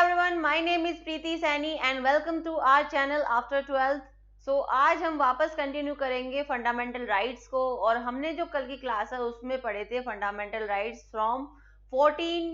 everyone, my name is Preeti Saini and welcome to our channel After 12th. So आज हम वापस continue करेंगे fundamental rights को और हमने जो कल की क्लास है उसमें पढ़े थे फंडामेंटल राइट्स फ्रॉम 14,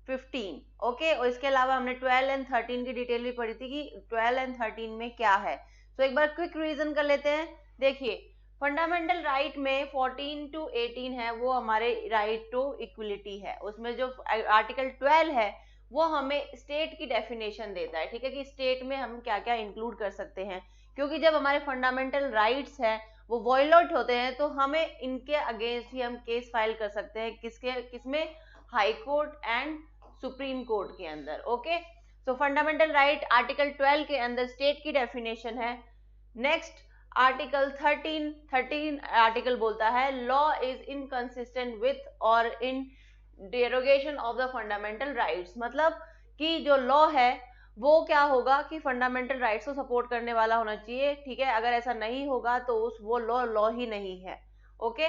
15 ओके और इसके अलावा हमने 12 एंड 13 की डिटेल भी पढ़ी थी कि 12 एंड 13 में क्या है. तो एक बार क्विक रिवीजन कर लेते हैं. देखिए फंडामेंटल राइट में 14 टू 18 है वो हमारे राइट टू इक्वलिटी है. उसमें जो आर्टिकल 12 है वो हमें स्टेट की डेफिनेशन देता है. ठीक है कि स्टेट में हम क्या क्या इंक्लूड कर सकते हैं, क्योंकि जब हमारे फंडामेंटल राइट्स हैं वो वॉयलेट होते हैं तो हमें इनके अगेंस्ट ही हम केस फाइल कर सकते हैं. किसमें? High court and supreme court के अंदर. Okay so fundamental right article 12 के अंदर स्टेट की डेफिनेशन है. नेक्स्ट आर्टिकल 13 आर्टिकल बोलता है लॉ इज इनकंसिस्टेंट विथ और in derogation of the fundamental rights. मतलब कि जो लॉ है वो क्या होगा कि फंडामेंटल राइट्स को सपोर्ट करने वाला होना चाहिए. ठीक है, अगर ऐसा नहीं होगा तो वो लॉ ही नहीं है. ओके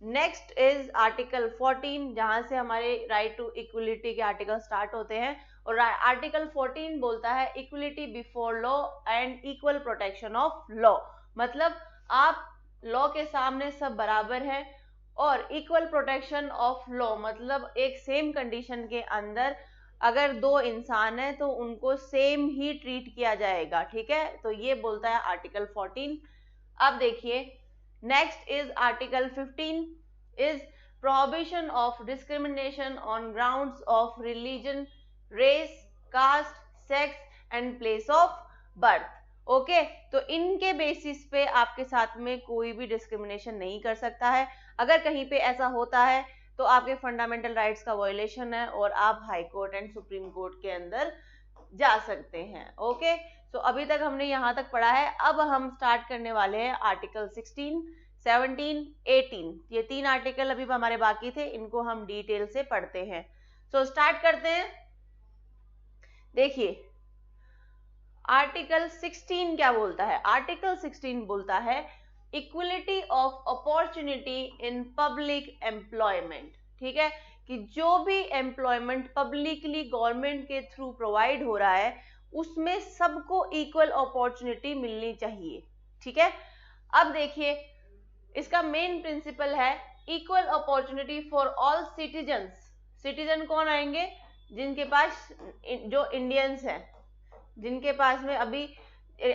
नेक्स्ट इज आर्टिकल 14 जहां से हमारे राइट टू इक्वलिटी के आर्टिकल स्टार्ट होते हैं और आर्टिकल 14 बोलता है equality before law and equal protection of law. मतलब आप लॉ के सामने सब बराबर हैं और इक्वल प्रोटेक्शन ऑफ लॉ मतलब एक सेम कंडीशन के अंदर अगर दो इंसान हैं तो उनको सेम ही ट्रीट किया जाएगा. ठीक है, तो ये बोलता है आर्टिकल 14. अब देखिए next is article 15 is prohibition of discrimination on grounds of religion, race, caste, sex and place of birth. Okay तो इनके बेसिस पे आपके साथ में कोई भी डिस्क्रिमिनेशन नहीं कर सकता है. अगर कहीं पे ऐसा होता है तो आपके फंडामेंटल राइट्स का वायलेशन है और आप high court and supreme court के अंदर जा सकते हैं. ओके सो अभी तक हमने यहाँ तक पढ़ा है. अब हम स्टार्ट करने वाले हैं आर्टिकल 16, 17, 18. ये 3 आर्टिकल अभी हमारे बाकी थे, इनको हम डिटेल से पढ़ते हैं. सो स्टार्ट करते हैं. देखिए आर्टिकल 16 क्या बोलता है. आर्टिकल 16 बोलता है equality of opportunity in public employment. ठीक है कि जो भी एम्प्लॉयमेंट पब्लिकली गवर्नमेंट के थ्रू प्रोवाइड हो रहा है उसमें सबको इक्वल अपॉर्चुनिटी मिलनी चाहिए. ठीक है, अब देखिए इसका मेन प्रिंसिपल है equal opportunity for all citizens. Citizen कौन आएंगे? जिनके पास जो इंडियंस हैं, जिनके पास में अभी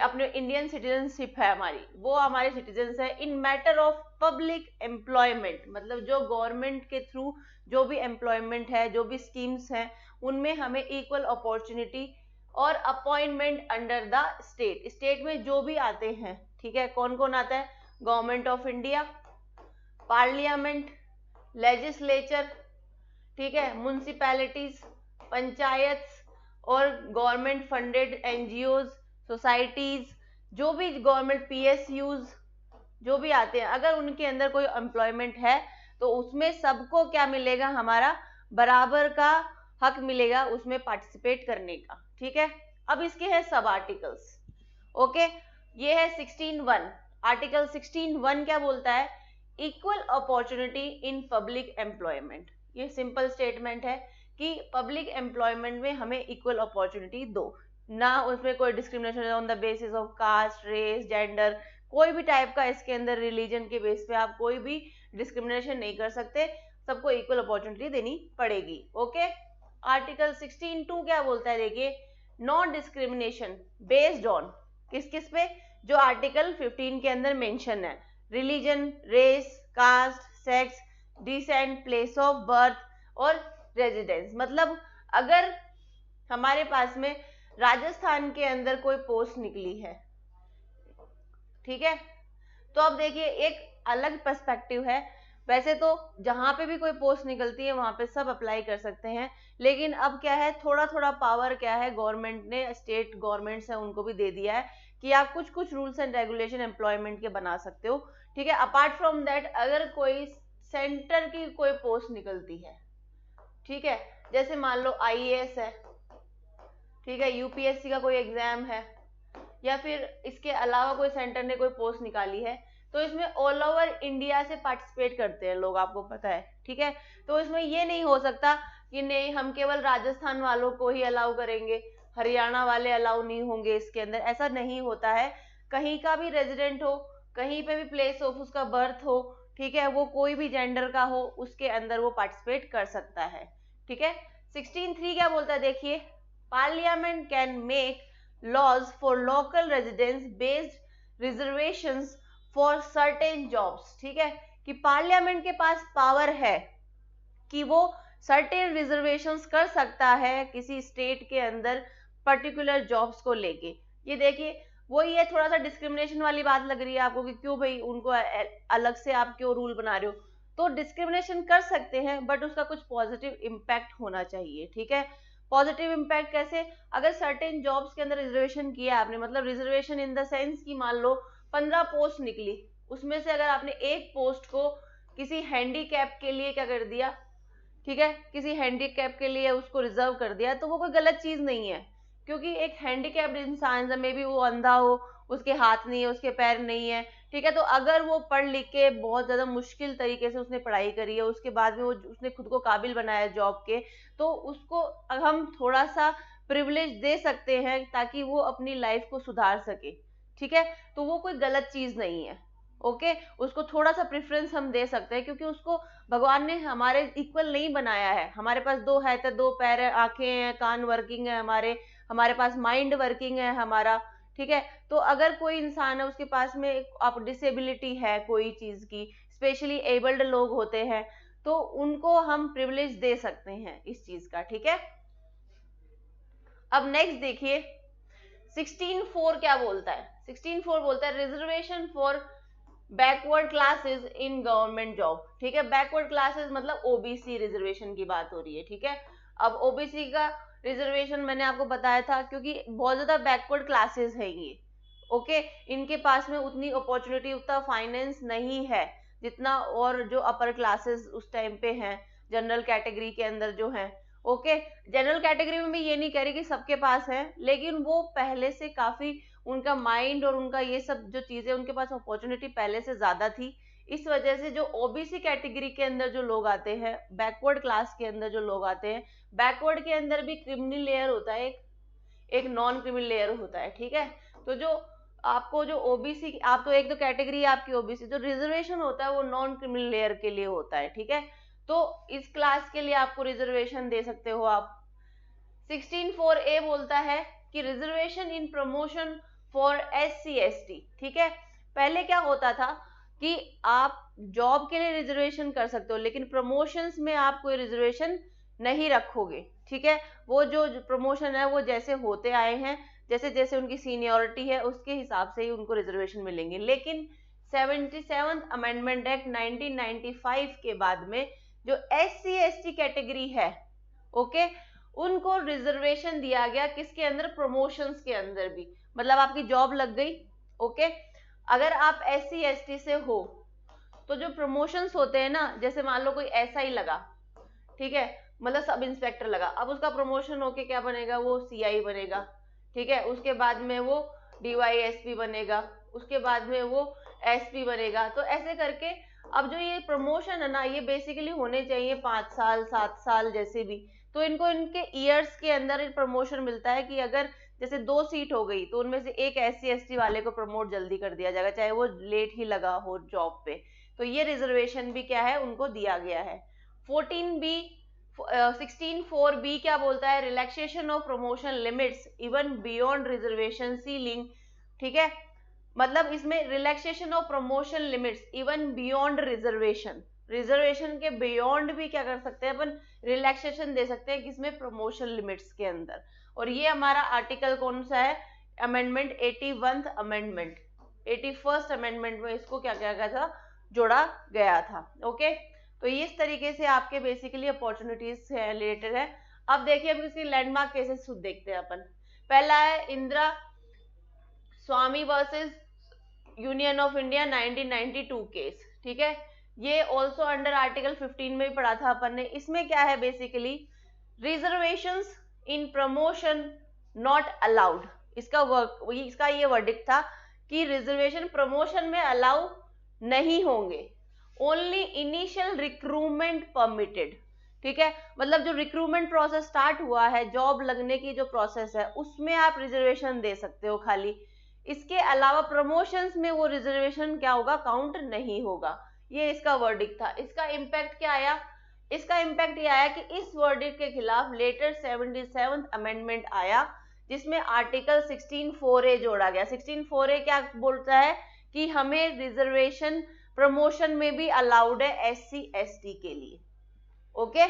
अपने इंडियन सिटीजनशिप है हमारी, वो हमारे सिटीजन्स है. इन मैटर ऑफ पब्लिक एम्प्लॉयमेंट मतलब जो गवर्नमेंट के थ्रू जो भी एम्प्लॉयमेंट है, जो भी स्कीम्स हैं उनमें हमें इक्वल अपॉर्चुनिटी और appointment under the state. State में जो भी आते हैं, ठीक है, कौन कौन आता है? Government of India, parliament, legislature, ठीक है, म्युनिसिपैलिटीज, पंचायत और गवर्नमेंट फंडेड एनजीओज, सोसाइटीज, जो भी गवर्नमेंट पीएसयूज जो भी आते हैं, अगर उनके अंदर कोई एम्प्लॉयमेंट है तो उसमें सबको क्या मिलेगा? हमारा बराबर का हक मिलेगा उसमें पार्टिसिपेट करने का. ठीक है, अब इसके है सब आर्टिकल्स. ओके ये है 16(1). आर्टिकल 16(1) क्या बोलता है? Equal opportunity in public employment. ये सिंपल स्टेटमेंट है कि पब्लिक एम्प्लॉयमेंट में हमें इक्वल अपॉर्चुनिटी दो, ना उसमें कोई discrimination on the basis of caste, race, gender, कोई भी टाइप का इसके अंदर रिलीजन के बेस पे आप कोई भी डिस्क्रिमिनेशन नहीं कर सकते, सबको इक्वल अपॉर्चुनिटी देनी पड़ेगी. ओके आर्टिकल 16(2) क्या बोलता है? देखिए नॉन डिस्क्रिमिनेशन बेस्ड ऑन किस किस पे? जो आर्टिकल 15 के अंदर मेंशन है, religion, race, caste, sex, descent, place of birth और रेजिडेंस. मतलब अगर हमारे पास में राजस्थान के अंदर कोई पोस्ट निकली है, ठीक है, तो अब देखिए एक अलग पर्सपेक्टिव है. वैसे तो जहां पे भी कोई पोस्ट निकलती है वहां पे सब अप्लाई कर सकते हैं, लेकिन अब क्या है, थोड़ा थोड़ा पावर क्या है गवर्नमेंट ने, स्टेट गवर्नमेंट्स है उनको भी दे दिया है कि आप कुछ कुछ रूल्स एंड रेगुलेशन एम्प्लॉयमेंट के बना सकते हो. ठीक है, अपार्ट फ्रॉम दैट अगर कोई सेंटर की कोई पोस्ट निकलती है, ठीक है, जैसे मान लो आईएएस है, ठीक है, यूपीएससी का कोई एग्जाम है या फिर इसके अलावा कोई सेंटर ने कोई पोस्ट निकाली है, तो इसमें ऑल ओवर इंडिया से पार्टिसिपेट करते हैं लोग, आपको पता है. ठीक है, तो इसमें ये नहीं हो सकता कि नहीं हम केवल राजस्थान वालों को ही अलाउ करेंगे, हरियाणा वाले अलाउ नहीं होंगे इसके अंदर, ऐसा नहीं होता है। कहीं का भी रेजिडेंट हो, कहीं पे भी प्लेस ऑफ उसका बर्थ हो, ठीक है, वो कोई भी जेंडर का हो, उसके अंदर वो पार्टिसिपेट कर सकता है, ठीक है। 16(3) क्या बोलता है देखिए, parliament can make laws for local residents based reservations for certain jobs, ठीक है, कि पार्लियामेंट के पास पावर है कि वो सर्टेन रिजर्वेशंस कर सकता है किसी स्टेट के अंदर पर्टिकुलर जॉब्स को लेके। ये देखिए वही है, थोड़ा सा डिस्क्रिमिनेशन वाली बात लग रही है आपको कि क्यों भाई उनको अलग से आप क्यों रूल बना रहे हो, तो डिस्क्रिमिनेशन कर सकते हैं बट उसका कुछ पॉजिटिव इम्पैक्ट होना चाहिए, ठीक है। पॉजिटिव इम्पैक्ट कैसे, अगर सर्टेन जॉब्स के अंदर रिजर्वेशन किया आपने, मतलब रिजर्वेशन इन द सेंस कि मान लो 15 पोस्ट निकली, उसमें से अगर आपने एक पोस्ट को किसी हैंडीकैप के लिए क्या कर दिया, ठीक है, किसी हैंडीकैप के लिए उसको रिजर्व कर दिया, तो वो कोई गलत चीज नहीं है, क्योंकि एक हैंडीकैप्ड इंसान में भी वो अंधा हो, उसके हाथ नहीं है, उसके पैर नहीं है, ठीक है, तो अगर वो पढ़ लिख के बहुत ज्यादा मुश्किल तरीके से उसने पढ़ाई करी है, उसके बाद में वो उसने खुद को काबिल बनाया जॉब के, तो उसको हम थोड़ा सा प्रिविलेज दे सकते हैं ताकि वो अपनी लाइफ को सुधार सके, ठीक है, तो वो कोई गलत चीज नहीं है, ओके। उसको थोड़ा सा प्रेफरेंस हम दे सकते हैं क्योंकि उसको भगवान ने हमारे इक्वल नहीं बनाया है, हमारे पास दो है तो दो पैर है, आंखें हैं, कान वर्किंग है, हमारे पास माइंड वर्किंग है हमारा, ठीक है। तो अगर कोई इंसान है उसके पास में आप डिसेबिलिटी है कोई चीज की, स्पेशली एबल्ड लोग होते हैं, तो उनको हम प्रिविलेज दे सकते हैं इस चीज का, ठीक है। अब नेक्स्ट देखिए 16(4) क्या बोलता है, 16(4) बोलता है reservation for backward classes in government job, ठीक है। बैकवर्ड क्लासेस मतलब ओबीसी रिजर्वेशन की बात हो रही है, ठीक है। अब ओबीसी का रिजर्वेशन मैंने आपको बताया था क्योंकि बहुत ज्यादा बैकवर्ड क्लासेस है ये, ओके, इनके पास में उतनी अपॉर्चुनिटी, उतना फाइनेंस नहीं है जितना और जो अपर क्लासेस उस टाइम पे हैं, जनरल कैटेगरी के अंदर जो हैं, ओके। जनरल कैटेगरी में भी ये नहीं कह रही कि सबके पास है, लेकिन वो पहले से काफी उनका माइंड और उनका ये सब जो चीजें, उनके पास अपॉर्चुनिटी पहले से ज्यादा थी। इस वजह से जो ओबीसी कैटेगरी के अंदर जो लोग आते हैं, बैकवर्ड क्लास के अंदर जो लोग आते हैं, बैकवर्ड के अंदर भी क्रिमिनल लेयर होता है, एक नॉन क्रिमिनल लेयर होता है, ठीक है। तो जो आपको जो ओबीसी, आप तो एक तो कैटेगरी आपकी ओबीसी, जो रिजर्वेशन होता है वो नॉन क्रिमिनल लेयर के लिए होता है, ठीक है। तो इस क्लास के लिए आपको रिजर्वेशन दे सकते हो आप। 16(4)A बोलता है कि reservation in promotion for SC ST, ठीक है। पहले क्या होता था कि आप जॉब के लिए रिजर्वेशन कर सकते हो लेकिन प्रमोशंस में आप कोई रिजर्वेशन नहीं रखोगे, ठीक है। वो जो प्रमोशन है वो जैसे होते आए हैं, जैसे जैसे उनकी सीनियरिटी है उसके हिसाब से ही उनको रिजर्वेशन मिलेंगे। लेकिन 77th अमेंडमेंट एक्ट 1995 के बाद में जो SC ST कैटेगरी है, ओके, उनको रिजर्वेशन दिया गया, किसके अंदर, प्रमोशंस के अंदर भी, मतलब आपकी जॉब लग गई, ओके, अगर आप SC ST से हो तो जो प्रमोशंस होते हैं ना, जैसे मान लो कोई SI लगा, ठीक है, मतलब सब इंस्पेक्टर लगा, अब उसका प्रमोशन होके क्या बनेगा, वो CI बनेगा, ठीक है, उसके बाद में वो DYSP बनेगा, उसके बाद में वो SP बनेगा। तो ऐसे करके अब जो ये प्रमोशन है ना, ये बेसिकली होने चाहिए 5 साल 7 साल जैसे भी, तो इनको इनके ईयर्स के अंदर प्रमोशन मिलता है कि अगर जैसे 2 सीट हो गई तो उनमें से एक SC ST वाले को प्रमोट जल्दी कर दिया जाएगा, चाहे वो लेट ही लगा हो जॉब पे। तो ये रिजर्वेशन भी क्या है, उनको दिया गया है। 16(4)B क्या बोलता है, relaxation of promotion limits even beyond reservation ceiling, ठीक है, मतलब इसमें relaxation of promotion limits even beyond reservation, reservation के बियॉन्ड भी क्या कर सकते हैं अपन, रिलैक्सेशन दे सकते हैं, किसमें, प्रमोशन लिमिट्स के अंदर। और ये हमारा आर्टिकल कौन सा है, amendment 81th amendment, 81st amendment में इसको क्या किया गया था, जोड़ा गया था, ओके। तो इस तरीके से आपके बेसिकली अपॉर्चुनिटीज से रिलेटेड है। अब देखिए हम इसकी लैंडमार्क केसेस देखते हैं अपन। पहला है Indira Swami versus union of India 1992 case, ठीक है, ये ऑल्सो अंडर आर्टिकल 15 में भी पढ़ा था अपन ने। इसमें क्या है, basically reservations in promotion not allowed, इसका ये वर्डिक्ट था कि रिजर्वेशन प्रमोशन में अलाउ नहीं होंगे, ओनली इनिशियल रिक्रूटमेंट परमिटेड, ठीक है, मतलब जो रिक्रूटमेंट प्रोसेस स्टार्ट हुआ है, जॉब लगने की जो प्रोसेस है, उसमें आप रिजर्वेशन दे सकते हो खाली। इसके अलावा प्रमोशंस में वो रिजर्वेशन क्या होगा, काउंट नहीं होगा। ये इसका वर्डिक्ट था। इसका इम्पैक्ट क्या आया, इसका इम्पैक्ट ये आया कि इस वर्डिक्ट के खिलाफ लेटर 77th अमेंडमेंट आया, जिसमें आर्टिकल 16(4)A जोड़ा गया। 16(4)A क्या बोलता है कि हमें रिजर्वेशन प्रमोशन में भी अलाउड है SC ST के लिए। ओके,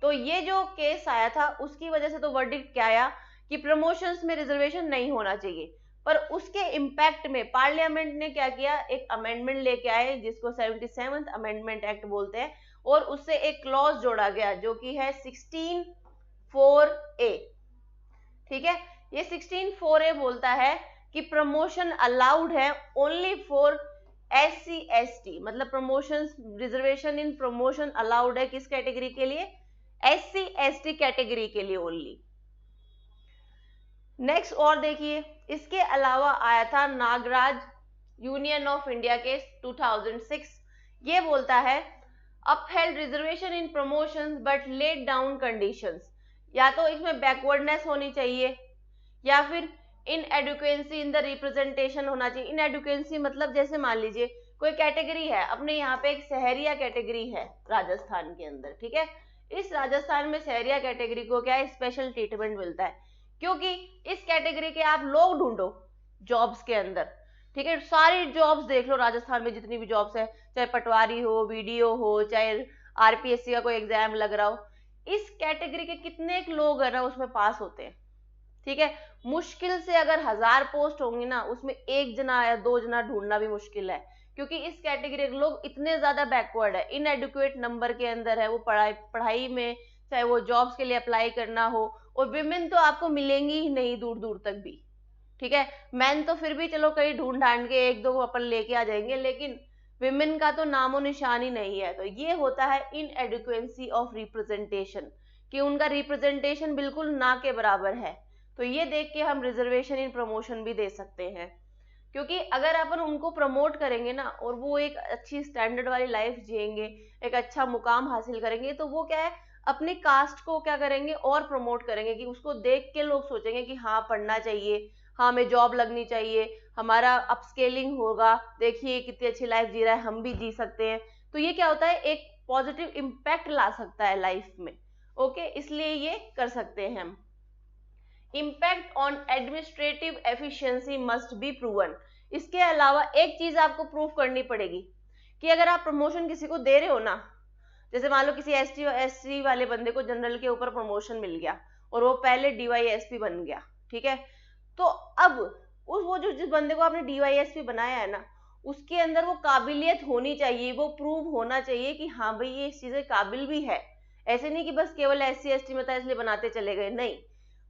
तो ये जो केस आया था उसकी वजह से तो वर्डिक्ट क्या आया कि प्रमोशंस में रिजर्वेशन नहीं होना चाहिए, पर उसके इम्पैक्ट में पार्लियामेंट ने क्या किया, एक अमेंडमेंट लेके आए जिसको 77th अमेंडमेंट एक्ट बोलते हैं, और उससे एक क्लॉज जोड़ा गया जो कि है 16(4)A। ठीक है, ये 16(4)A बोलता है कि प्रमोशन अलाउड है ओनली फॉर SC ST, मतलब promotion reservation in promotion allowed है किस कैटेगरी के लिए, SC ST कैटेगरी के लिए ओनली। नेक्स्ट और देखिए, इसके अलावा आया था Nagaraj union of India case 2006। ये बोलता है upheld reservation in promotions but laid down conditions, या तो इसमें बैकवर्डनेस होनी चाहिए या फिर इनएडुकेंसी इन द रिप्रेजेंटेशन होना चाहिए। इनएडुकेंसी मतलब जैसे मान लीजिए कोई कैटेगरी है, अपने यहाँ पे एक सहरिया कैटेगरी है राजस्थान के अंदर, ठीक है, इस राजस्थान में सहरिया कैटेगरी को क्या है, स्पेशल ट्रीटमेंट मिलता है, क्योंकि इस कैटेगरी के आप लोग ढूंढो जॉब्स के अंदर, ठीक है, सारी जॉब्स देख लो राजस्थान में जितनी भी जॉब्स है, चाहे पटवारी हो, वीडियो हो, चाहे RPSC का कोई एग्जाम लग रहा हो, इस कैटेगरी के कितने लोग है ना उसमें पास होते हैं। ठीक है, मुश्किल से अगर 1000 पोस्ट होंगी ना, उसमें 1 जना या 2 जना ढूंढना भी मुश्किल है, क्योंकि इस कैटेगरी के लोग इतने ज्यादा बैकवर्ड है, इनएडुकेट नंबर के अंदर है, वो पढ़ाई में, चाहे वो जॉब्स के लिए अप्लाई करना हो, और विमेन तो आपको मिलेंगी ही नहीं दूर दूर तक भी। ठीक है, मैन तो फिर भी चलो कहीं ढूंढ ढांड के 1-2 अपन लेके आ जाएंगे, लेकिन विमेन का तो नामो निशान ही नहीं है। तो ये होता है इनएडुकेंसी ऑफ रिप्रेजेंटेशन, कि उनका रिप्रेजेंटेशन बिल्कुल ना के बराबर है। तो ये देख के हम रिजर्वेशन इन प्रमोशन भी दे सकते हैं, क्योंकि अगर अपन उनको प्रमोट करेंगे ना और वो एक अच्छी स्टैंडर्ड वाली लाइफ जिएंगे, एक अच्छा मुकाम हासिल करेंगे, तो वो क्या है, अपने कास्ट को क्या करेंगे और प्रमोट करेंगे, कि उसको देख के लोग सोचेंगे कि हाँ पढ़ना चाहिए, हाँ हमें जॉब लगनी चाहिए, हमारा अपस्केलिंग होगा, देखिए कितनी अच्छी लाइफ जी रहा है, हम भी जी सकते हैं। तो ये क्या होता है, एक पॉजिटिव इम्पैक्ट ला सकता है लाइफ में। ओके, इसलिए ये कर सकते हैं हम। Impact on administrative efficiency must be proven. इसके अलावा एक चीज आपको प्रूव करनी पड़ेगी कि अगर आप प्रमोशन किसी को दे रहे हो ना, जैसे मान लो किसी ST वाले बंदे को जनरल के ऊपर प्रमोशन मिल गया और वो पहले DYSP बन गया, ठीक है, तो अब वो जो जिस बंदे को आपने DYSP बनाया है ना, उसके अंदर वो काबिलियत होनी चाहिए, वो प्रूव होना चाहिए कि हाँ भाई ये इस चीज के काबिल भी है। ऐसे नहीं कि बस केवल SC ST में था इसलिए बनाते चले गए, नहीं,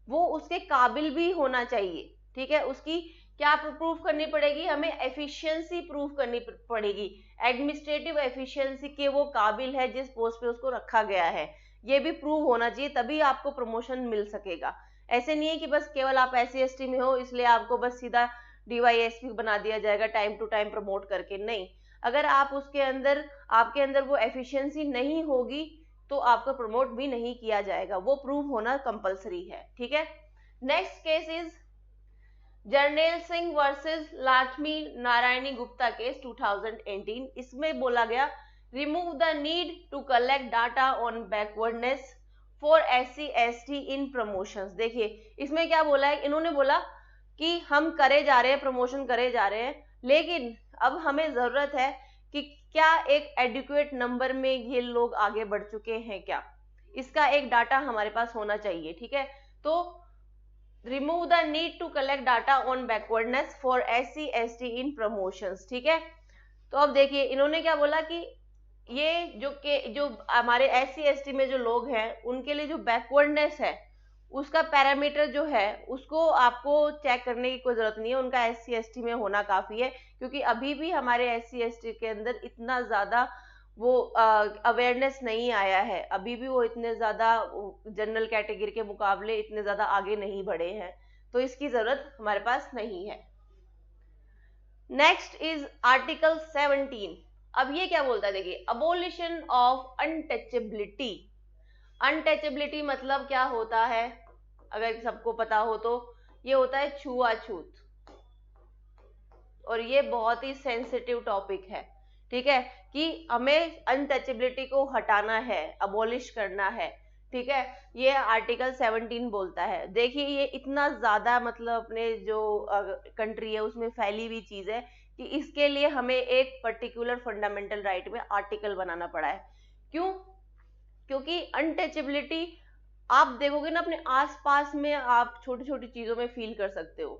वो उसके काबिल भी होना चाहिए। ठीक है, उसकी क्या प्रूफ करनी पड़ेगी, हमें एफिशिएंसी प्रूफ करनी पड़ेगी, एडमिनिस्ट्रेटिव एफिशिएंसी के वो काबिल है जिस पोस्ट पे उसको रखा गया है, ये भी प्रूव होना चाहिए, तभी आपको प्रमोशन मिल सकेगा। ऐसे नहीं है कि बस केवल आप SC ST में हो इसलिए आपको बस सीधा DYSP बना दिया जाएगा टाइम टू टाइम प्रमोट करके, नहीं, अगर आप उसके अंदर, आपके अंदर वो एफिशिएंसी नहीं होगी तो आपको प्रमोट भी नहीं किया जाएगा, वो प्रूव होना कंपलसरी है। ठीक है, next case is Jarnail Singh versus Lakshmi Narayani Gupta case 2018। इसमें बोला गया remove the need to collect data on backwardness for SC ST in promotions. देखिए इसमें क्या बोला है, इन्होंने बोला कि हम करे जा रहे हैं, प्रमोशन करे जा रहे हैं, लेकिन अब हमें जरूरत है कि क्या एक एडुकेट नंबर में ये लोग आगे बढ़ चुके हैं क्या, इसका एक डाटा हमारे पास होना चाहिए। ठीक है, तो remove the need to collect data on backwardness for SC ST in promotions. ठीक है, तो अब देखिए इन्होंने क्या बोला कि ये जो हमारे SC ST में जो लोग हैं उनके लिए जो बैकवर्डनेस है उसका पैरामीटर जो है उसको आपको चेक करने की कोई जरूरत नहीं है, उनका SC ST में होना काफी है, क्योंकि अभी भी हमारे SC ST के अंदर इतना ज्यादा वो अवेयरनेस नहीं आया है, अभी भी वो इतने ज्यादा जनरल कैटेगरी के मुकाबले इतने ज्यादा आगे नहीं बढ़े हैं, तो इसकी जरूरत हमारे पास नहीं है। Next is article 17। अब ये क्या बोलता है, देखिए अबोलिशन ऑफ अनटचेबिलिटी। अनटचेबिलिटी मतलब क्या होता है, अगर सबको पता हो तो ये होता है छुआछूत, और ये बहुत ही सेंसिटिव टॉपिक है, ठीक है, कि हमें अनटचेबिलिटी को हटाना है, अबॉलिश करना है, ठीक है। ये आर्टिकल 17 बोलता है। देखिए ये इतना ज्यादा मतलब अपने जो कंट्री है उसमें फैली हुई चीज है कि इसके लिए हमें एक पर्टिकुलर फंडामेंटल राइट में आर्टिकल बनाना पड़ा है। क्यों? क्योंकि अनटचेबिलिटी आप देखोगे ना अपने आसपास में, आप छोटी छोटी चीजों में फील कर सकते हो,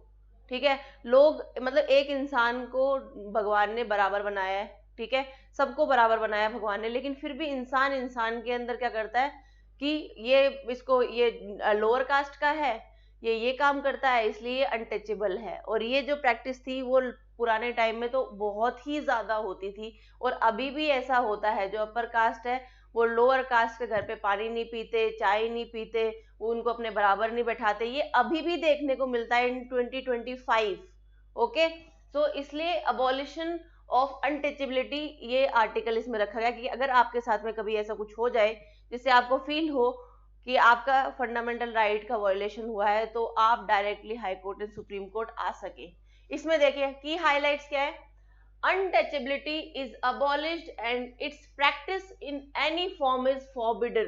ठीक है। लोग मतलब एक इंसान को भगवान ने बराबर बनाया है, ठीक है, सबको बराबर बनाया भगवान ने, लेकिन फिर भी इंसान इंसान के अंदर क्या करता है कि ये इसको ये लोअर कास्ट का है, ये काम करता है इसलिए अनटचेबल है। और ये जो प्रैक्टिस थी वो पुराने टाइम में तो बहुत ही ज्यादा होती थी, और अभी भी ऐसा होता है। जो अपर कास्ट है वो लोअर कास्ट के घर पे पानी नहीं पीते, चाय नहीं पीते, वो उनको अपने बराबर नहीं बैठाते, ये अभी भी देखने को मिलता है इन 2025। ओके, तो इसलिए अबॉलिशन ऑफ अनटचेबिलिटी ये आर्टिकल इसमें रखा गया कि अगर आपके साथ में कभी ऐसा कुछ हो जाए जिससे आपको फील हो कि आपका फंडामेंटल राइट का वायलेशन हुआ है, तो आप directly high court and supreme court आ सके। इसमें देखिए की हाईलाइट्स क्या है, untouchability is abolished and its practice in any form is forbidden।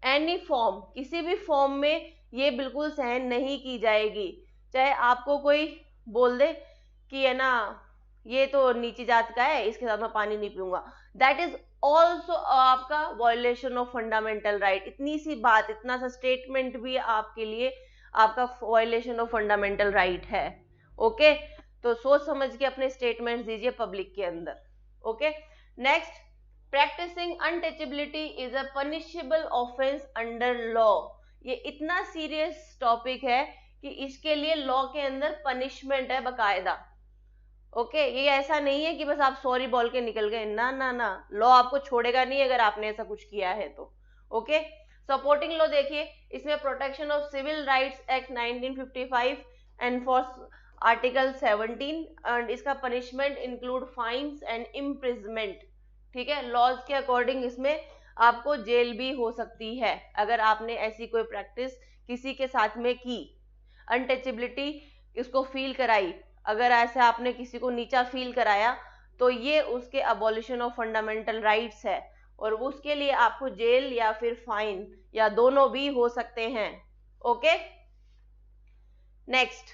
any form, किसी भी फॉर्म में ये बिल्कुल सहन नहीं की जाएगी। चाहे आपको कोई बोल दे कि है ना ये तो नीची जात का है, इसके साथ मैं पानी नहीं पीऊंगा, दैट इज ऑल्सो आपका वायलेशन ऑफ फंडामेंटल राइट। इतनी सी बात, इतना सा स्टेटमेंट भी आपके लिए आपका वायलेशन ऑफ फंडामेंटल राइट है। ओके, तो सोच समझ के अपने स्टेटमेंट्स दीजिए पब्लिक के अंदर। Okay, next, practising untouchability is a punishable offence under law. ये इतना सीरियस टॉपिक है कि इसके लिए लॉ के अंदर पनिशमेंट है बकायदा। ओके, ये ऐसा नहीं है कि बस आप सॉरी बोल के निकल गए, ना ना ना, लॉ आपको छोड़ेगा नहीं अगर आपने ऐसा कुछ किया है तो। ओके, सपोर्टिंग लॉ देखिए, इसमें protection of civil rights act 1955 and for article 17, and इसका punishment include fines and imprisonment, ठीक है। लॉज के अकॉर्डिंग इसमें आपको जेल भी हो सकती है अगर आपने ऐसी कोई प्रैक्टिस किसी के साथ में की, अनटचेबिलिटी इसको फील कराई, अगर ऐसे आपने किसी को नीचा फील कराया तो ये उसके अबॉलिशन ऑफ फंडामेंटल राइट्स है, और उसके लिए आपको जेल या फिर फाइन या दोनों भी हो सकते हैं। ओके, नेक्स्ट,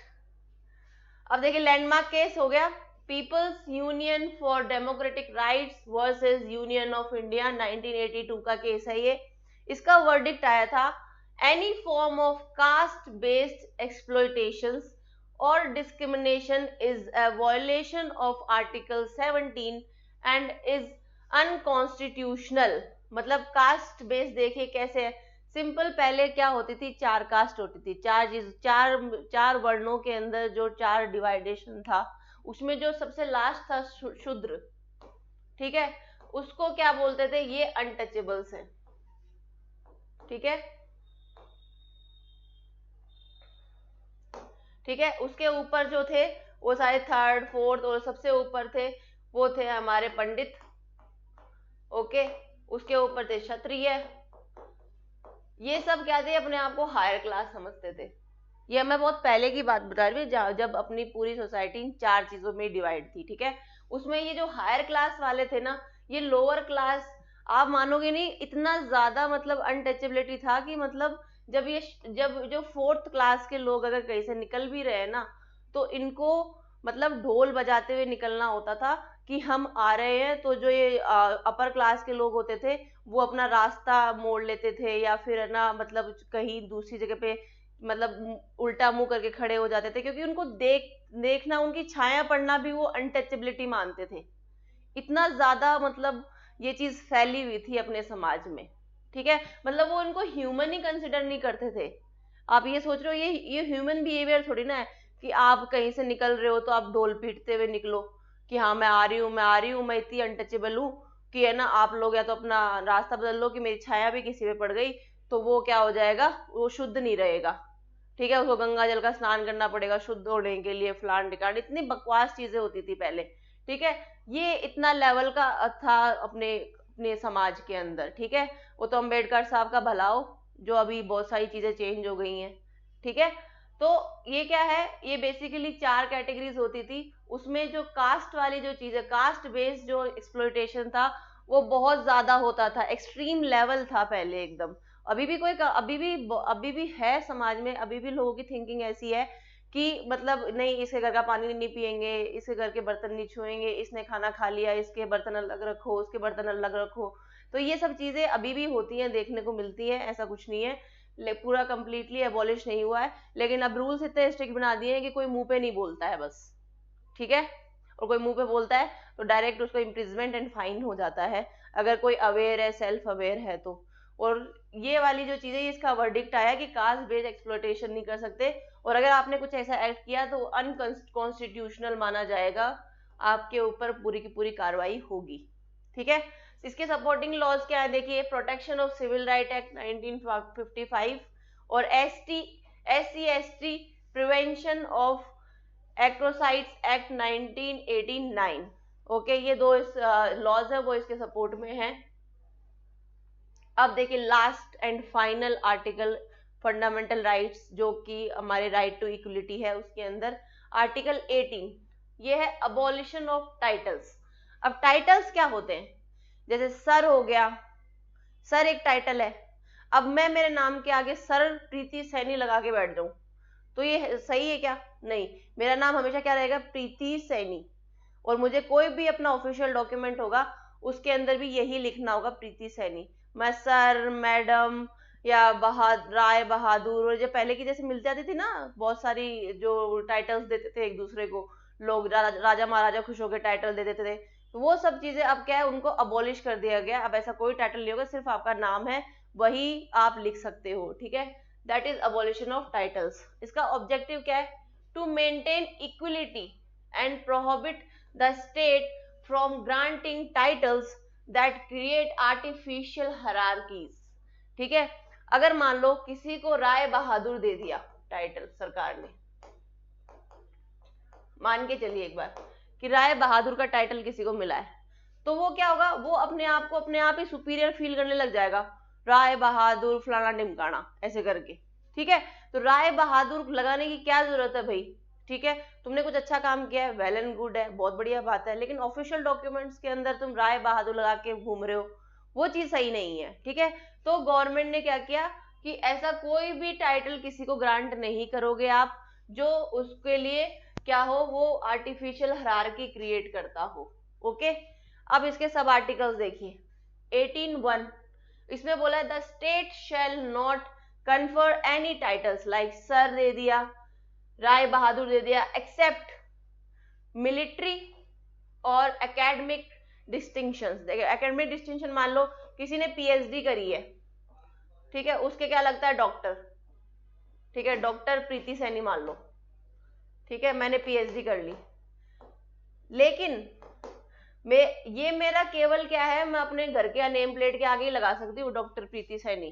अब देखिए लैंडमार्क केस हो गया, people's union for democratic rights versus union of India, 1982 का केस है ये। इसका वर्डिक्ट आया था, any form of caste based exploitations और discrimination is a violation of article 17 and is unconstitutional. मतलब कास्ट बेस्ड देखिए कैसे है, सिंपल, पहले क्या होती थी, 4 कास्ट होती थी, चार वर्णों के अंदर जो 4 डिवाइडेशन था, उसमें जो सबसे लास्ट था शूद्र, ठीक है, उसको क्या बोलते थे, ये अनटचेबल्स हैं, ठीक है, ठीक है। उसके ऊपर जो थे वो सारे 3rd 4th और सबसे ऊपर थे वो थे हमारे पंडित। ओके, उसके ऊपर थे क्षत्रिय। ये सब क्या थे, अपने आप को हायर क्लास समझते थे। ये मैं बहुत पहले की बात बता रही हूँ जब अपनी पूरी सोसाइटी 4 चीजों में डिवाइड थी, ठीक है। उसमें ये जो हायर क्लास वाले थे ना, ये लोअर क्लास, आप मानोगे नहीं इतना ज्यादा मतलब अनटचेबिलिटी था कि मतलब जब जो 4th क्लास के लोग अगर कहीं से निकल भी रहे ना, तो इनको मतलब ढोल बजाते हुए निकलना होता था कि हम आ रहे हैं। तो जो ये अपर क्लास के लोग होते थे वो अपना रास्ता मोड़ लेते थे, या फिर ना मतलब कहीं दूसरी जगह पे मतलब उल्टा मुंह करके खड़े हो जाते थे, क्योंकि उनको देखना, उनकी छाया पड़ना भी वो अनटचेबिलिटी मानते थे। इतना ज्यादा मतलब ये चीज फैली हुई थी अपने समाज में, ठीक है। मतलब वो इनको ह्यूमन ही कंसिडर नहीं करते थे। आप ये सोच रहे हो ये ह्यूमन बिहेवियर थोड़ी ना है कि आप कहीं से निकल रहे हो तो आप ढोल पीटते हुए निकलो कि हाँ मैं आ रही हूँ, मैं आ रही हूँ, मैं इतनी अनटचेबल हूँ कि है ना, आप लोग या तो अपना रास्ता बदल लो कि मेरी छाया भी किसी पे पड़ गई तो वो क्या हो जाएगा, वो शुद्ध नहीं रहेगा, ठीक है, उसको गंगा जल का स्नान करना पड़ेगा शुद्ध होने के लिए, फलान टिकान, इतनी बकवास चीजें होती थी पहले, ठीक है। ये इतना लेवल का था अपने अपने समाज के अंदर, ठीक है। वो तो अम्बेडकर साहब का भला हो, जो अभी बहुत सारी चीजें चेंज हो गई हैं, ठीक है। तो ये क्या है, ये बेसिकली 4 कैटेगरीज होती थी। उसमें जो कास्ट वाली जो चीज है, कास्ट बेस्ड जो एक्सप्लॉयटेशन था वो बहुत ज्यादा होता था, एक्सट्रीम लेवल था पहले एकदम। अभी भी है समाज में, अभी भी लोगों की थिंकिंग ऐसी है कि मतलब नहीं, इसके घर का पानी नहीं पियेंगे, इसके घर के बर्तन नहीं छुएंगे, इसने खाना खा लिया, इसके बर्तन अलग रखो, उसके बर्तन अलग रखो। तो ये सब चीजें अभी भी होती हैं, देखने को मिलती है, ऐसा कुछ नहीं है, पूरा कंप्लीटली एबॉलिश नहीं हुआ है। लेकिन अब रूल्स इतने स्ट्रिक्ट बना दिए हैं कि कोई मुंह पे नहीं बोलता है बस, ठीक है। और कोई मुंह पे बोलता है तो डायरेक्ट उसको इम्प्रिजमेंट एंड फाइन हो जाता है, अगर कोई अवेयर है, सेल्फ अवेयर है तो। और ये वाली जो चीजें, इसका वर्डिक्ट आया कि कास्ट बेस्ड एक्सप्लॉयटेशन नहीं कर सकते, और अगर आपने कुछ ऐसा एक्ट किया तो अनकॉन्स्टिट्यूशनल माना जाएगा, आपके ऊपर पूरी की पूरी कार्रवाई होगी, ठीक है। इसके सपोर्टिंग लॉज क्या है, देखिए, protection of civil right act 1955 और SC/ST prevention of atrocities act 1989। Okay, ये दो लॉज है वो इसके सपोर्ट में है। अब देखिए last and final article, fundamental rights, जो कि हमारे राइट टू इक्वलिटी है, उसके अंदर आर्टिकल 18, ये है अबॉलिशन ऑफ टाइटल्स। अब टाइटल्स क्या होते हैं, जैसे सर हो गया, सर एक टाइटल है। अब मैं मेरे नाम के आगे सर प्रीति सैनी लगा के बैठ जाऊं तो ये सही है क्या? नहीं, मेरा नाम हमेशा क्या रहेगा, प्रीति सैनी। और मुझे कोई भी अपना ऑफिशियल डॉक्यूमेंट होगा उसके अंदर भी यही लिखना होगा, प्रीति सैनी। मैं सर, मैडम या राय बहादुर, और जो पहले की जैसे मिल जाती थी ना बहुत सारी जो टाइटल्स देते थे एक दूसरे को, लोग राजा महाराजा खुश होकर टाइटल दे देते थे, तो वो सब चीजें अब क्या है, उनको अबॉलिश कर दिया गया। अब ऐसा कोई टाइटल नहीं होगा, सिर्फ आपका नाम है वही आप लिख सकते हो, ठीक है। That is abolition of titles. इसका ऑब्जेक्टिव क्या है, to maintain equality and prohibit the state from granting titles that create artificial hierarchies, ठीक है। अगर मान लो किसी को राय बहादुर दे दिया टाइटल सरकार ने, मान के चलिए एक बार कि राय बहादुर का टाइटल किसी को मिला है, तो वो क्या होगा, वो अपने आप को अपने आप ही सुपीरियर फील करने लग जाएगा, राय बहादुर फलाना ढिमकाना ऐसे करके, ठीक है। तो राय बहादुर लगाने की क्या जरूरत है भाई, ठीक है। तुमने कुछ अच्छा काम किया है, वेल एंड गुड है, बहुत बढ़िया बात है, लेकिन ऑफिशियल डॉक्यूमेंट्स के अंदर तुम राय बहादुर लगा के घूम रहे हो, वो चीज सही नहीं है, ठीक है। तो गवर्नमेंट ने क्या किया कि ऐसा कोई भी टाइटल किसी को ग्रांट नहीं करोगे आप जो उसके लिए क्या हो, वो आर्टिफिशियल हायरार्की क्रिएट करता हो, ओके। अब इसके सब आर्टिकल्स देखिए, 18(1) इसमें बोला है the state shall not confer any titles like sir दे दिया, राय बहादुर दे दिया, एक्सेप्ट मिलिट्री और एकेडमिक डिस्टिंक्शंस। देखिए एकेडमिक डिस्टिंक्शन, मान लो किसी ने PhD करी है, ठीक है, उसके क्या लगता है, डॉक्टर, ठीक है, डॉक्टर प्रीति सैनी मान लो, ठीक है, मैंने PhD कर ली, लेकिन ये मेरा केवल क्या है, मैं अपने घर के नेम प्लेट के आगे ही लगा सकती हूँ डॉक्टर प्रीति सैनी,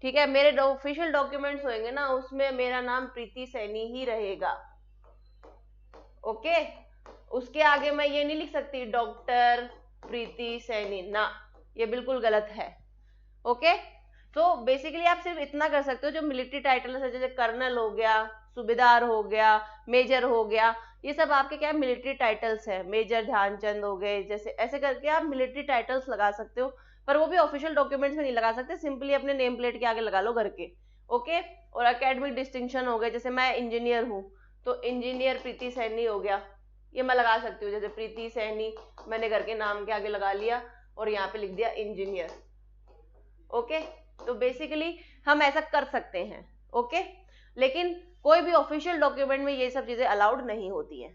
ठीक है। मेरे ऑफिशियल डॉक्यूमेंट्स होंगे ना, उसमें मेरा नाम प्रीति सैनी ही रहेगा, ओके। उसके आगे मैं ये नहीं लिख सकती डॉक्टर प्रीति सैनी, ना, ये बिल्कुल गलत है, ओके। तो बेसिकली आप सिर्फ इतना कर सकते हो, जो मिलिट्री टाइटल है जैसे कर्नल हो गया, सूबेदार हो गया, मेजर हो गया, ये सब आपके क्या मिलिट्री टाइटल्स है, मेजर ध्यानचंद हो गए, जैसे ऐसे करके आप मिलिट्री टाइटल्स लगा सकते हो, पर वो भी ऑफिशियल डॉक्यूमेंट्स में नहीं लगा सकते, सिंपली अपने नेम प्लेट के आगे लगा लो घर के, ओके। और एकेडमिक डिस्टिंक्शन हो गए, जैसे मैं इंजीनियर हूँ तो इंजीनियर प्रीति सैनी हो गया, ये मैं लगा सकती हूँ, जैसे प्रीति सैनी मैंने घर के नाम के आगे लगा लिया और यहाँ पे लिख दिया इंजीनियर, ओके। तो बेसिकली हम ऐसा कर सकते हैं, ओके, लेकिन कोई भी ऑफिशियल डॉक्यूमेंट में ये सब चीजें अलाउड नहीं होती है।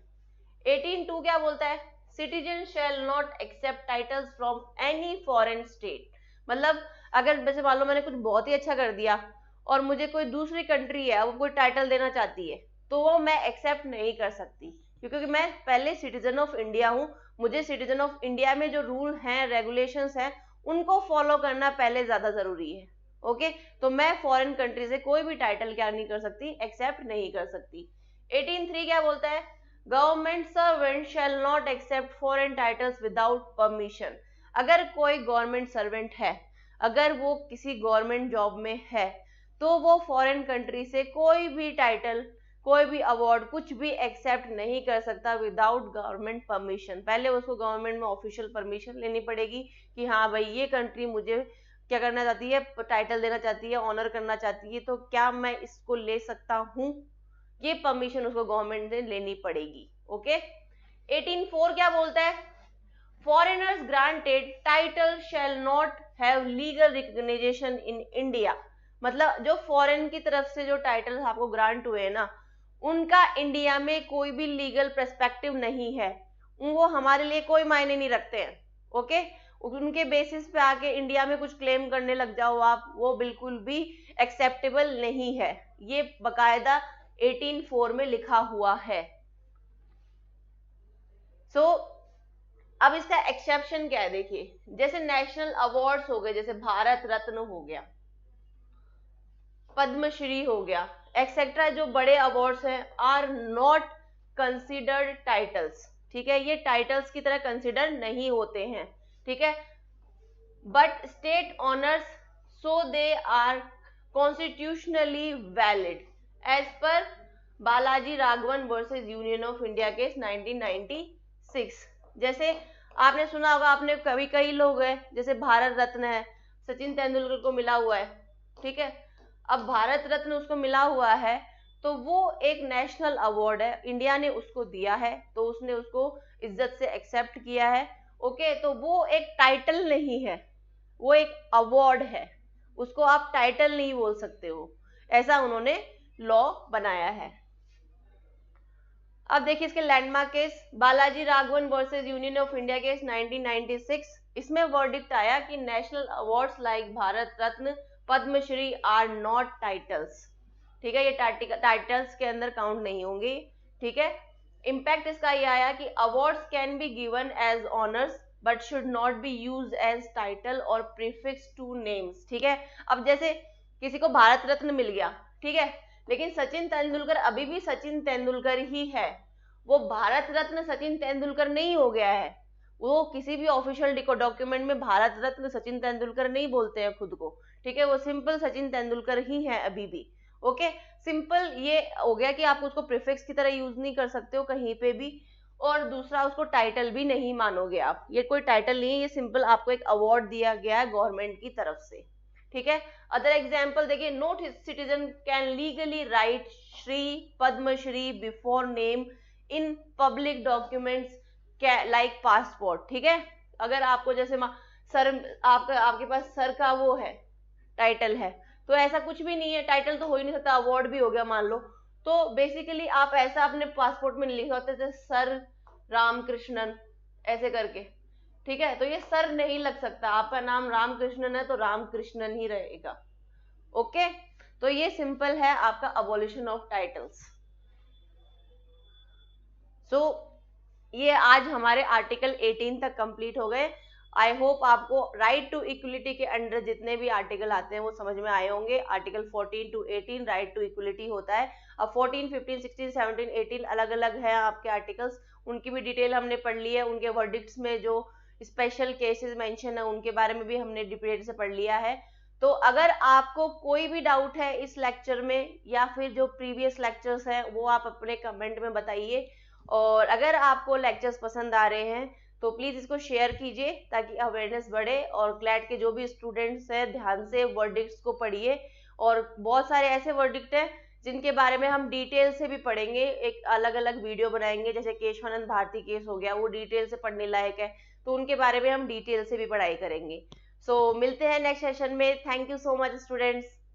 18(2) क्या बोलता है, citizen shall not accept titles from any foreign state. मतलब अगर वैसे मान लो मैंने कुछ बहुत ही अच्छा कर दिया और मुझे कोई दूसरी कंट्री है वो कोई टाइटल देना चाहती है, तो वो मैं एक्सेप्ट नहीं कर सकती, क्योंकि मैं पहले सिटीजन ऑफ इंडिया हूँ, मुझे सिटीजन ऑफ इंडिया में जो रूल हैं, रेगुलेशंस हैं, उनको फॉलो करना पहले ज्यादा जरूरी है, ओके। तो मैं फॉरेन कंट्री से कोई भी टाइटल क्या नहीं कर सकती, एक्सेप्ट नहीं कर सकती। 18(3) क्या बोलता है, government servant shall not accept foreign titles without permission. अगर कोई गवर्नमेंट सर्वेंट है, अगर वो किसी गवर्नमेंट जॉब में है, तो वो फॉरेन कंट्री से कोई भी टाइटल, कोई भी अवार्ड, कुछ भी एक्सेप्ट नहीं कर सकता विदाउट गवर्नमेंट परमिशन। पहले उसको गवर्नमेंट में ऑफिशियल परमिशन लेनी पड़ेगी कि हाँ भाई ये कंट्री मुझे क्या करना चाहती है, टाइटल देना चाहती है, ऑनर करना चाहती है, तो क्या मैं इसको ले सकता हूँ, ये परमिशन उसको गवर्नमेंट से लेनी पड़ेगी। ओके। 18(4) क्या बोलता है? Foreigners granted title shall not have legal recognisation in India. मतलब जो फॉरेन की तरफ से जो टाइटल आपको ग्रांट हुए ना, उनका इंडिया में कोई भी लीगल पर्सपेक्टिव नहीं है, वो हमारे लिए कोई मायने नहीं रखते हैं। ओके। उनके बेसिस पे आके इंडिया में कुछ क्लेम करने लग जाओ आप, वो बिल्कुल भी एक्सेप्टेबल नहीं है। ये बकायदा 18(4) में लिखा हुआ है। सो अब इसका एक्सेप्शन क्या है, देखिए, जैसे नेशनल अवार्ड्स हो गए, जैसे भारत रत्न हो गया, पद्मश्री हो गया, एक्सेट्रा, जो बड़े अवार्ड्स हैं, आर नॉट कंसिडर्ड टाइटल्स। ठीक है, ये टाइटल्स की तरह कंसिडर नहीं होते हैं। ठीक है, but state honours, so they are constitutionally valid as per Balaji Raghavan versus union of India case 1996। जैसे आपने सुना होगा, आपने कई लोग हैं, जैसे भारत रत्न है, सचिन तेंदुलकर को मिला हुआ है। ठीक है, अब भारत रत्न उसको मिला हुआ है, तो वो एक नेशनल अवार्ड है, इंडिया ने उसको दिया है, तो उसने उसको इज्जत से एक्सेप्ट किया है। ओके, तो वो एक टाइटल नहीं है, वो एक अवार्ड है, उसको आप टाइटल नहीं बोल सकते हो, ऐसा उन्होंने लॉ बनाया है। अब देखिए इसके landmark case, Balaji Raghavan versus union of India case 1996। इसमें वर्डिक्ट आया कि national awards like Bharat Ratna, Padma Shri are not titles. ठीक है, ये टाइटल्स के अंदर काउंट नहीं होंगे। ठीक है, इम्पैक्ट इसका ये आया कि awards can be given as honours but should not be use as title और प्रीफिक्स टू नेम्स। ठीक है, अब जैसे किसी को भारत रत्न मिल गया, ठीक है, लेकिन सचिन तेंदुलकर अभी भी सचिन तेंदुलकर ही है, वो भारत रत्न सचिन तेंदुलकर नहीं हो गया है। वो किसी भी ऑफिशियल डॉक्यूमेंट में भारत रत्न सचिन तेंदुलकर नहीं बोलते हैं खुद को। ठीक है, वो सिंपल सचिन तेंदुलकर ही है अभी भी। ओके, सिंपल ये हो गया कि आप उसको प्रीफिक्स की तरह यूज नहीं कर सकते हो कहीं पे भी, और दूसरा उसको टाइटल भी नहीं मानोगे आप, ये कोई टाइटल नहीं है, ये सिंपल आपको एक अवार्ड दिया गया है गवर्नमेंट की तरफ से। ठीक है, अदर एग्जाम्पल देखिए, no citizen can legally write Shri, Padma Shri before name in public documents like passport. ठीक है, अगर आपको जैसे सर, आपके पास सर का वो है, टाइटल है, तो ऐसा कुछ भी नहीं है, टाइटल तो हो ही नहीं सकता, अवार्ड भी हो गया मान लो, तो बेसिकली आप ऐसा अपने पासपोर्ट में लिखे होते थे सर रामकृष्णन ऐसे करके। ठीक है, तो ये सर नहीं लग सकता, आपका नाम रामकृष्णन है तो रामकृष्णन ही रहेगा। ओके, तो ये सिंपल है आपका अबॉलिशन ऑफ टाइटल्स। सो ये आज हमारे आर्टिकल 18 तक कंप्लीट हो गए। आई होप आपको राइट टू इक्वलिटी के अंडर जितने भी आर्टिकल आते हैं वो समझ में आए होंगे। Article 14 to 18 right to equality होता है। अब 14, 15, 16, 17, 18 अलग अलग है आपके आर्टिकल्स, उनकी भी डिटेल हमने पढ़ ली है। उनके वर्डिक्ट्स में जो स्पेशल केसेस मेंशन है उनके बारे में भी हमने डिटेल से पढ़ लिया है। तो अगर आपको कोई भी डाउट है इस लेक्चर में या फिर जो प्रीवियस लेक्चर्स हैं वो आप अपने कमेंट में बताइए, और अगर आपको लेक्चर्स पसंद आ रहे हैं तो प्लीज इसको शेयर कीजिए ताकि अवेयरनेस बढ़े, और क्लैट के जो भी स्टूडेंट्स हैं ध्यान से वर्डिक्ट्स को पढ़िए। और बहुत सारे ऐसे वर्डिक्ट हैं जिनके बारे में हम डिटेल से भी पढ़ेंगे, एक अलग अलग वीडियो बनाएंगे, जैसे केशवानंद भारती केस हो गया, वो डिटेल से पढ़ने लायक है, तो उनके बारे में हम डिटेल से भी पढ़ाई करेंगे। सो मिलते हैं नेक्स्ट सेशन में। Thank you so much students.